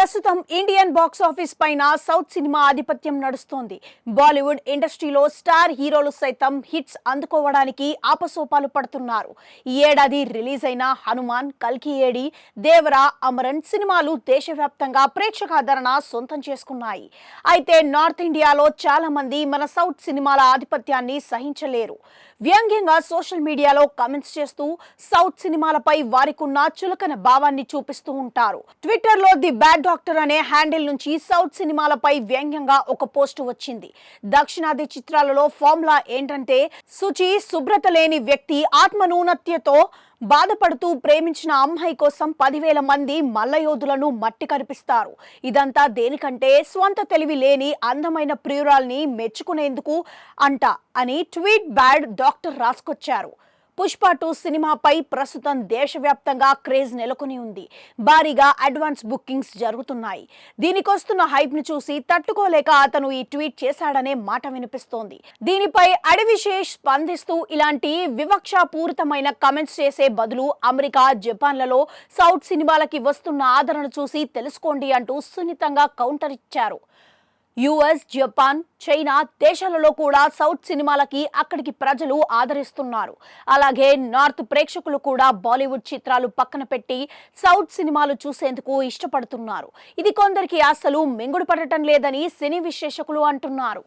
ప్రస్తుతం Indian box office పైన south cinema ఆధిపత్యం నడుస్తోంది. బాలీవుడ్ ఇండస్ట్రీలో స్టార్ హీరోలు సైతం హిట్స్ అందుకోవడానికి ఆపసోపాలు పడుతున్నారు. ఈ ఏడాది రిలీజ్ అయిన హనుమాన్, కల్కి ఏడి, దేవరా, అమరన్ సినిమాలు దేశవ్యాప్తంగా ప్రేక్షకాదరణ సొంతం చేసుకున్నాయి. అయితే నార్త్ ఇండియాలో చాలా మంది మన సౌత్ సినిమాల ఆధిపత్యాన్ని సహించలేరు. వ్యంగ్యంగా సోషల్ మీడియాలో కామెంట్స్ చేస్తూ సౌత్ సినిమాలపై వారికున్న చులకన భావాన్ని చూపిస్తూ ఉంటారు. ట్విట్టర్లో ది బ్యాడ్ డాక్టర్ అనే హ్యాండిల్ నుంచి సౌత్ సినిమాలపై వ్యంగ్యంగా ఒక పోస్ట్ వచ్చింది. దక్షిణాది చిత్రాలలో ఫార్ములా ఏంటంటే శుచి, శుభ్రత లేని వ్యక్తి ఆత్మన్యూనతతో బాధపడుతూ ప్రేమించిన అమ్మాయి కోసం 10,000 మంది మల్లయోధులను మట్టి కనిపిస్తారు. ఇదంతా దేనికంటే స్వంత తెలివి లేని అందమైన ప్రియురాల్ని మెచ్చుకునేందుకు అంట అని ట్వీట్ బ్యాడ్ డాక్టర్ రాసుకొచ్చారు. పుష్ప 2 సినిమాపై ప్రస్తుతం దేశవ్యాప్తంగా క్రేజ్ నెలకొని ఉంది. భారీగా అడ్వాన్స్ బుకింగ్స్ జరుగుతున్నాయి. దీనికొస్తున్న హైప్ ను చూసి తట్టుకోలేక అతను ఈ ట్వీట్ చేశాడనే మాట వినిపిస్తోంది. దీనిపై అడివిశేష్ స్పందిస్తూ ఇలాంటి వివక్షాపూరితమైన కామెంట్స్ చేసే బదులు అమెరికా, జపాన్లలో సౌత్ సినిమాలకి వస్తున్న ఆదరణ చూసి తెలుసుకోండి అంటూ సున్నితంగా కౌంటర్ ఇచ్చారు. యుఎస్, జపాన్, చైనా దేశాలలో కూడా సౌత్ సినిమాలకి అక్కడికి ప్రజలు ఆదరిస్తున్నారు. అలాగే నార్త్ ప్రేక్షకులు కూడా బాలీవుడ్ చిత్రాలు పక్కన పెట్టి సౌత్ సినిమాలు చూసేందుకు ఇష్టపడుతున్నారు. ఇది కొందరికి అసలు మింగుడు పడటం లేదని సినీ విశ్లేషకులు అంటున్నారు.